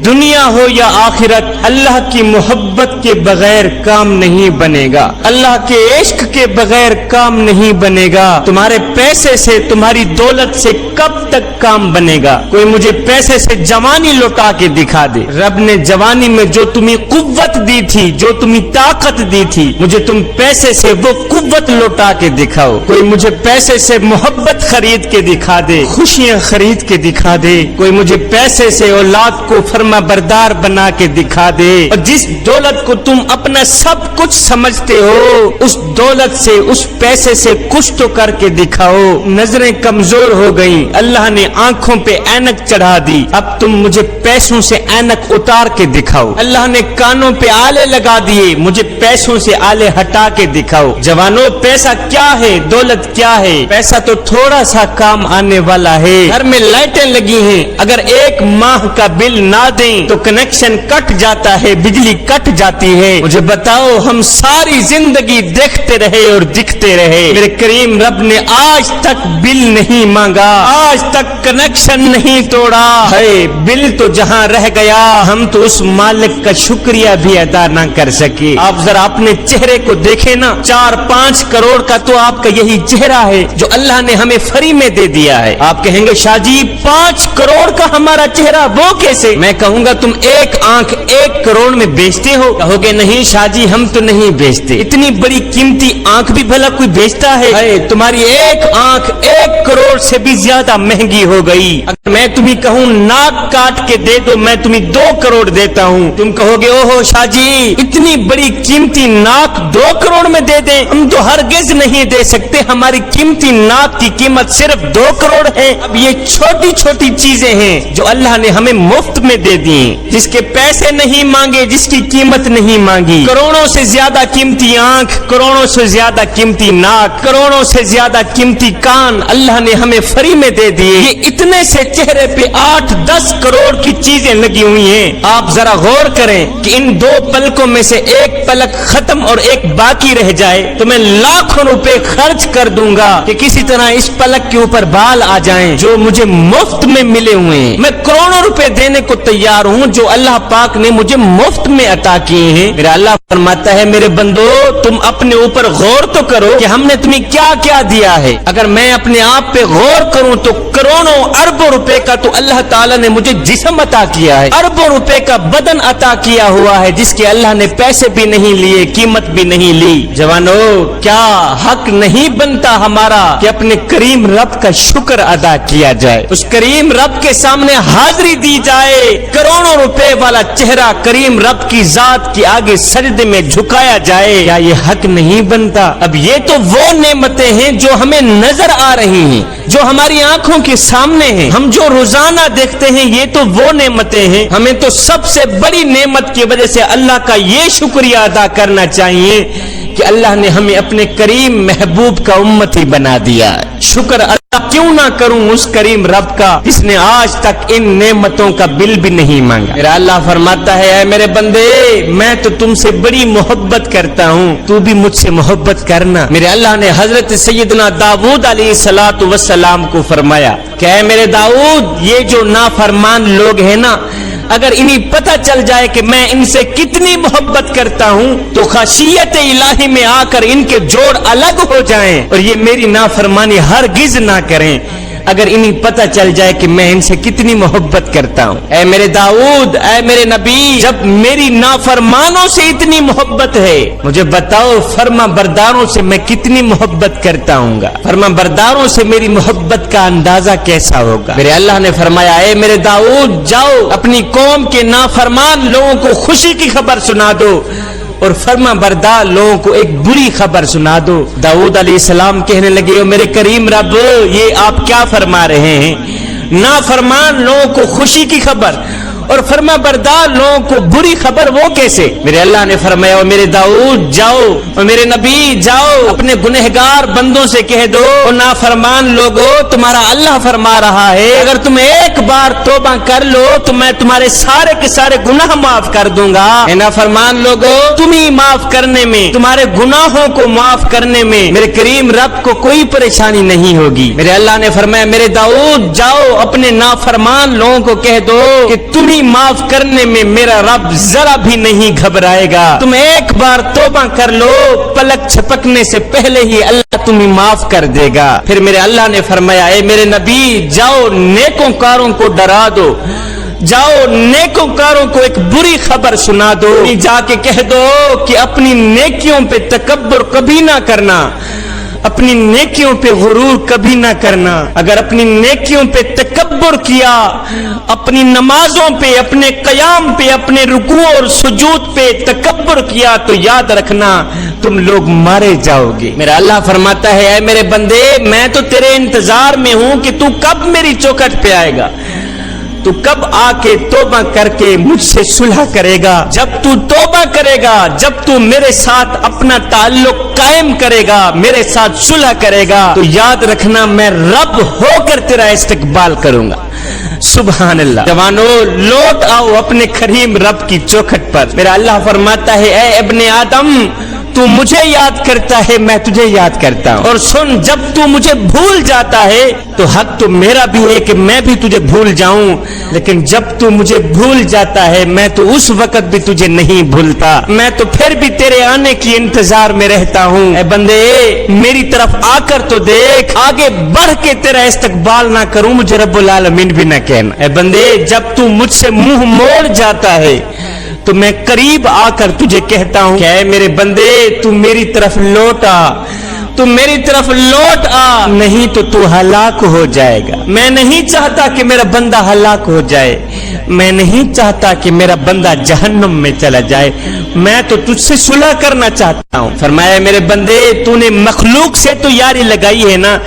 دنیا ہو یا آخرت، اللہ کی محبت کے بغیر کام نہیں بنے گا، اللہ کے عشق کے بغیر کام نہیں بنے گا۔ تمہارے پیسے سے، تمہاری دولت سے کب تک کام بنے گا؟ کوئی مجھے پیسے سے جوانی لوٹا کے دکھا دے۔ رب نے جوانی میں جو تمہیں قوت دی تھی، جو تمہیں طاقت دی تھی، مجھے تم پیسے سے وہ قوت لوٹا کے دکھاؤ۔ کوئی مجھے پیسے سے محبت خرید کے دکھا دے، خوشیاں خرید کے دکھا دے۔ کوئی مجھے پیسے سے اولاد کو فرما بردار بنا کے دکھا دے۔ اور جس دولت کو تم اپنا سب کچھ سمجھتے ہو، اس دولت سے، اس پیسے سے کچھ تو کر کے دکھاؤ۔ نظریں کمزور ہو گئی، اللہ نے آنکھوں پہ اینک چڑھا دی، اب تم مجھے پیسوں سے اینک اتار کے دکھاؤ۔ اللہ نے کانوں پہ آلے لگا دیے، مجھے پیسوں سے آلے ہٹا کے دکھاؤ۔ جوانوں، پیسہ کیا ہے؟ دولت کیا ہے؟ پیسہ تو تھوڑا سا کام آنے والا ہے۔ گھر میں لائٹیں لگی ہیں، اگر ایک ماہ کا بل نہ دیں تو کنیکشن کٹ جاتا ہے، بجلی کٹ جاتی ہے۔ مجھے بتاؤ، ہم ساری زندگی دیکھتے رہے اور دکھتے رہے، میرے کریم رب نے آج تک بل نہیں مانگا، آج تک کنیکشن نہیں توڑا ہے۔ بل تو جہاں رہ گیا، ہم تو اس مالک کا شکریہ بھی ادا نہ کر سکے۔ آپ ذرا اپنے چہرے کو دیکھیں نا، 4-5 کروڑ کا تو آپ کا یہی چہرہ ہے جو اللہ نے ہمیں فری میں دے دیا ہے۔ آپ کہیں گے شاہ جی 5 کروڑ کا ہمارا چہرہ وہ کیسے؟ میں کہوں گا تم ایک آنکھ 1 کروڑ میں بیچتے ہو؟ کہو گے نہیں شاہ جی ہم تو نہیں بیچتے۔ اتنی بڑی قیمتی آنکھ بھی بھلا کوئی بیچتا ہے؟ تمہاری ایک آنکھ 1 کروڑ سے بھی زیادہ مہنگی ہو گئی۔ اگر میں تمہیں کہوں ناک کاٹ کے دے دو، میں تمہیں 2 کروڑ دیتا ہوں، تم کہو گے اوہو شاہ جی اتنی بڑی قیمتی ناک 2 کروڑ میں دے دیں؟ ہم تو ہرگز نہیں دے سکتے، ہماری قیمتی ناک کی قیمت صرف 2 کروڑ ہے۔ اب یہ چھوٹی چھوٹی چیزیں ہیں جو اللہ نے ہمیں مفت میں دے دی، جس کے پیسے نہیں مانگے، جس کی قیمت نہیں مانگی۔ کروڑوں سے زیادہ قیمتی آنکھ، کروڑوں سے زیادہ قیمتی ناک، کروڑوں سے زیادہ قیمتی کان اللہ نے ہمیں فری میں دے دیے۔ یہ اتنے سے چہرے پہ 8-10 کروڑ کی چیزیں لگی ہوئی ہیں۔ آپ ذرا غور کریں کہ ان 2 پلکوں میں سے ایک پلک ختم اور ایک باقی رہ جائے تو میں لاکھوں روپے خرچ کر دوں گا کہ کسی طرح اس پلک کے اوپر بال آ جائیں جو مجھے مفت میں ملے ہوئے ہیں۔ میں کروڑوں روپے دینے کو تیار ہوں جو اللہ پاک نے مجھے مفت میں عطا کیے ہیں۔ میرا اللہ فرماتا ہے میرے بندو تم اپنے اوپر غور تو کرو کہ ہم نے تمہیں کیا کیا دیا ہے۔ اگر میں اپنے آپ پہ غور کروں تو کروڑوں اربوں روپے کا تو اللہ تعالیٰ نے مجھے جسم عطا کیا ہے، اربوں روپے کا بدن عطا کیا ہوا ہے جس کے اللہ نے پیسے بھی نہیں لیے، قیمت بھی نہیں لی۔ جوانو، کیا حق نہیں بنتا ہمارا کہ اپنے کریم رب کا شکر ادا کیا جائے، اس کریم رب کے سامنے حاضری دی جائے، کروڑوں روپے والا چہرہ کریم رب کی ذات کے آگے سجدے میں جھکایا جائے؟ کیا یہ حق نہیں بنتا؟ اب یہ تو وہ نعمتیں ہیں جو ہمیں نظر آ رہی ہیں، جو ہماری آنکھوں کے سامنے ہیں، ہم جو روزانہ دیکھتے ہیں، یہ تو وہ نعمتیں ہیں۔ ہمیں تو سب سے بڑی نعمت کی وجہ سے اللہ کا یہ شکریہ ادا کرنا چاہیے کہ اللہ نے ہمیں اپنے کریم محبوب کا امتی بنا دیا ہے۔ شکر ادا کیوں نہ کروں اس کریم رب کا جس نے آج تک ان نعمتوں کا بل بھی نہیں مانگا۔ میرا اللہ فرماتا ہے اے میرے بندے میں تو تم سے بڑی محبت کرتا ہوں، تو بھی مجھ سے محبت کرنا۔ میرے اللہ نے حضرت سیدنا داؤد علیہ السلام کو فرمایا کہ اے میرے داؤد یہ جو نافرمان لوگ ہیں نا، اگر انہیں پتہ چل جائے کہ میں ان سے کتنی محبت کرتا ہوں تو خشیت الہی میں آ کر ان کے جوڑ الگ ہو جائیں اور یہ میری نافرمانی ہرگز نہ کریں۔ اگر انہیں پتہ چل جائے کہ میں ان سے کتنی محبت کرتا ہوں۔ اے میرے داؤد، اے میرے نبی، جب میری نافرمانوں سے اتنی محبت ہے، مجھے بتاؤ فرما برداروں سے میں کتنی محبت کرتا ہوں گا۔ فرما برداروں سے میری محبت کا اندازہ کیسا ہوگا۔ میرے اللہ نے فرمایا اے میرے داؤد جاؤ اپنی قوم کے نافرمان لوگوں کو خوشی کی خبر سنا دو اور فرما بردار لوگوں کو ایک بری خبر سنا دو۔ داؤد علیہ السلام کہنے لگے او میرے کریم رب یہ آپ کیا فرما رہے ہیں؟ نافرمان لوگوں کو خوشی کی خبر اور فرما بردار لوگوں کو بری خبر، وہ کیسے؟ میرے اللہ نے فرمایا او میرے داؤد جاؤ اور میرے نبی جاؤ اپنے گنہگار بندوں سے کہہ دو او نافرمان لوگو تمہارا اللہ فرما رہا ہے اگر تم ایک بار توبہ کر لو تو میں تمہارے سارے کے سارے گناہ معاف کر دوں گا۔ اے نافرمان لوگو تمہیں معاف کرنے میں، تمہارے گناہوں کو معاف کرنے میں میرے کریم رب کو کوئی پریشانی نہیں ہوگی۔ میرے اللہ نے فرمایا میرے داؤد جاؤ اپنے نافرمان لوگوں کو کہہ دو کہ تمہیں تمہیں معاف کرنے میں میرا رب ذرا بھی نہیں گھبرائے گا. تم ایک بار توبہ کر لو, پلک چھپکنے سے پہلے ہی اللہ تمہیں معاف کر دے گا. پھر میرے اللہ نے فرمایا, اے میرے نبی جاؤ نیکوں کاروں کو ڈرا دو, جاؤ نیکوں کاروں کو ایک بری خبر سنا دو, جا کے کہہ دو کہ اپنی نیکیوں پہ تکبر کبھی نہ کرنا, اپنی نیکیوں پہ غرور کبھی نہ کرنا. اگر اپنی نیکیوں پہ تکبر کیا, اپنی نمازوں پہ, اپنے قیام پہ, اپنے رکوع اور سجود پہ تکبر کیا تو یاد رکھنا تم لوگ مارے جاؤ گے. میرا اللہ فرماتا ہے, اے میرے بندے میں تو تیرے انتظار میں ہوں کہ تو کب میری چوکھٹ پہ آئے گا, تو کب آ کے توبہ کر کے مجھ سے صلح کرے گا. جب تو توبہ کرے گا, جب تو میرے ساتھ اپنا تعلق قائم کرے گا, میرے ساتھ صلح کرے گا, تو یاد رکھنا میں رب ہو کر تیرا استقبال کروں گا. سبحان اللہ. جوانو لوٹ آؤ اپنے کریم رب کی چوکھٹ پر. میرا اللہ فرماتا ہے, اے ابن آدم تو مجھے یاد کرتا ہے, میں تجھے یاد کرتا ہوں. اور سن, جب تو مجھے بھول جاتا ہے تو حق تو میرا بھی ہے کہ میں بھی تجھے بھول جاؤں, لیکن جب تو مجھے بھول جاتا ہے میں تو اس وقت بھی تجھے نہیں بھولتا, میں تو پھر بھی تیرے آنے کی انتظار میں رہتا ہوں. اے بندے میری طرف آ کر تو دیکھ, آگے بڑھ کے تیرا استقبال نہ کروں مجھے رب العالمین بھی نہ کہنا. اے بندے جب تو مجھ سے منہ موڑ جاتا ہے تو میں قریب آ کر تجھے کہتا ہوں کہ اے میرے بندے تو میری طرف لوٹ آ, تو میری طرف لوٹ آ, نہیں تو تو ہلاک ہو جائے گا. میں نہیں چاہتا کہ میرا بندہ ہلاک ہو جائے, میں نہیں چاہتا کہ میرا بندہ جہنم میں چلا جائے, میں تو تجھ سے صلح کرنا چاہتا ہوں. فرمایا میرے بندے تو نے مخلوق سے تو یاری لگائی ہے نا,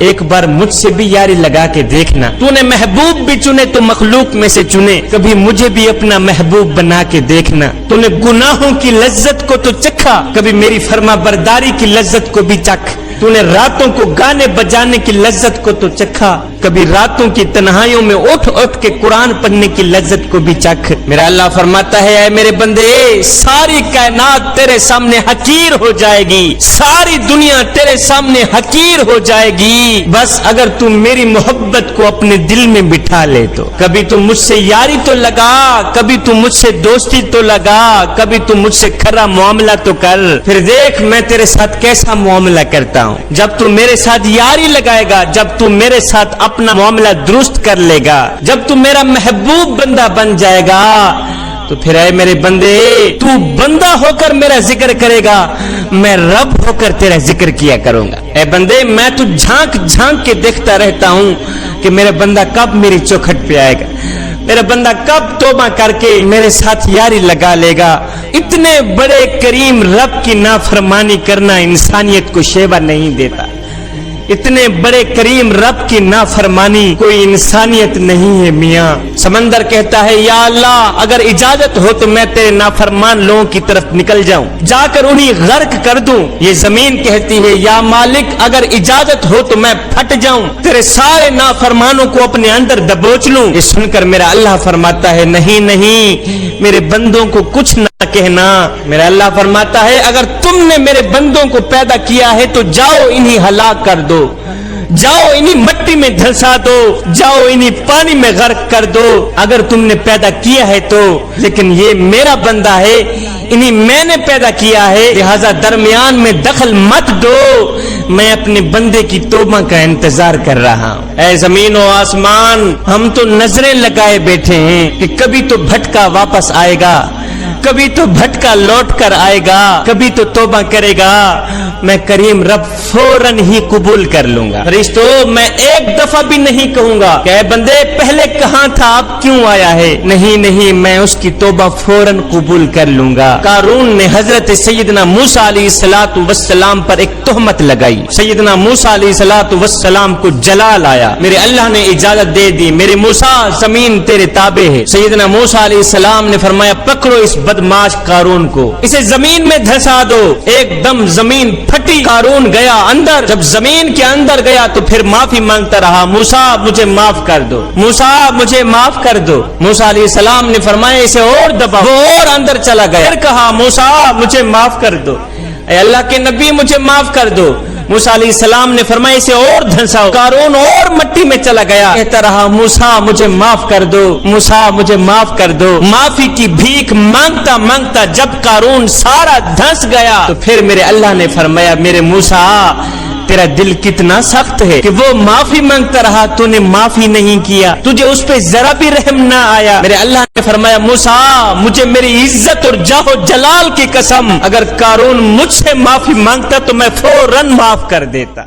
ایک بار مجھ سے بھی یاری لگا کے دیکھنا. تو نے محبوب بھی چنے تو مخلوق میں سے چنے, کبھی مجھے بھی اپنا محبوب بنا کے دیکھنا. تو نے گناہوں کی لذت کو تو چکھا, کبھی میری فرما برداری کی لذت کو بھی چکھ. تو نے راتوں کو گانے بجانے کی لذت کو تو چکھا, کبھی راتوں کی تنہائیوں میں اٹھ اٹھ کے قرآن پڑھنے کی لذت کو بھی چکھ. میرا اللہ فرماتا ہے, اے میرے بندے ساری کائنات تیرے سامنے حقیر ہو جائے گی, ساری دنیا تیرے سامنے حقیر ہو جائے گی, بس اگر تم میری محبت کو اپنے دل میں بٹھا لے تو. کبھی تم مجھ سے یاری تو لگا, کبھی تم مجھ سے دوستی تو لگا, کبھی تم مجھ سے کھرا معاملہ تو کر, پھر دیکھ میں تیرے ساتھ کیسا معاملہ کرتا ہوں. جب تو میرے ساتھ یاری لگائے گا, جب تو میرے ساتھ اپنا معاملہ درست کر لے گا, جب تو میرا محبوب بندہ بن جائے گا, تو پھر اے میرے بندے تو بندہ ہو کر میرا ذکر کرے گا, میں رب ہو کر تیرا ذکر کیا کروں گا. اے بندے میں تو جھانک جھانک کے دیکھتا رہتا ہوں کہ میرا بندہ کب میری چوکھٹ پہ آئے گا, میرا بندہ کب توبہ کر کے میرے ساتھ یاری لگا لے گا. اتنے بڑے کریم رب کی نافرمانی کرنا انسانیت کو شیوا نہیں دیتا, اتنے بڑے کریم رب کی نافرمانی کوئی انسانیت نہیں ہے میاں. سمندر کہتا ہے یا اللہ اگر اجازت ہو تو میں تیرے نافرمان لوگوں کی طرف نکل جاؤں, جا کر انہیں غرق کر دوں. یہ زمین کہتی ہے یا مالک اگر اجازت ہو تو میں پھٹ جاؤں, تیرے سارے نافرمانوں کو اپنے اندر دبوچ لوں. یہ سن کر میرا اللہ فرماتا ہے نہیں نہیں میرے بندوں کو کچھ نہ کہنا. میرا اللہ فرماتا ہے اگر تم نے میرے بندوں کو پیدا کیا ہے تو جاؤ انہیں ہلاک کر دو, جاؤ انہیں مٹی میں دھنسا دو, جاؤ انہیں پانی میں غرق کر دو, اگر تم نے پیدا کیا ہے تو. لیکن یہ میرا بندہ ہے, انہیں میں نے پیدا کیا ہے, لہذا درمیان میں دخل مت دو, میں اپنے بندے کی توبہ کا انتظار کر رہا ہوں. اے زمین و آسمان ہم تو نظریں لگائے بیٹھے ہیں کہ کبھی تو بھٹکا واپس آئے گا, کبھی تو بھٹکا لوٹ کر آئے گا, کبھی تو توبہ کرے گا, میں کریم رب فوراً ہی قبول کر لوں گا. فرشتو میں ایک دفعہ بھی نہیں کہوں گا کہ اے بندے پہلے کہاں تھا اب کیوں آیا ہے, نہیں نہیں میں اس کی توبہ فوراً قبول کر لوں گا. قارون نے حضرت سیدنا موسیٰ علیہ السلام پر ایک تہمت لگائی, سیدنا موسیٰ علیہ السلام کو جلال آیا, میرے اللہ نے اجازت دے دی, میرے موسیٰ زمین تیرے تابع ہے. سیدنا موسیٰ علیہ السلام نے فرمایا پکڑو اس بدماش قارون کو, اسے زمین میں دھسا دو. ایک دم زمین پھٹی, قارون گیا اندر, جب زمین کے اندر گیا تو پھر معافی مانگتا رہا, موسیٰ مجھے معاف کر دو, موسیٰ مجھے معاف کر دو. موسیٰ علیہ السلام نے فرمایا اسے اور دبا, وہ اور اندر چلا گیا, پھر کہا موسیٰ مجھے معاف کر دو, اے اللہ کے نبی مجھے معاف کر دو. موسیٰ علیہ السلام نے فرمایا اسے اور دھنساؤ. قارون اور مٹی میں چلا گیا، کہتا رہا موسیٰ مجھے معاف کر دو، موسیٰ مجھے معاف کر دو. معافی کی بھیک مانگتا مانگتا جب قارون سارا دھنس گیا تو پھر میرے اللہ نے فرمایا میرے موسیٰ تیرا دل کتنا سخت ہے کہ وہ معافی مانگتا رہا، تو نے معافی نہیں کیا، تجھے اس پہ ذرا بھی رحم نہ آیا. میرے اللہ نے فرمایا موسیٰ مجھے میری عزت اور جاہ و جلال کی قسم اگر قارون مجھ سے معافی مانگتا تو میں فوراً معاف کر دیتا.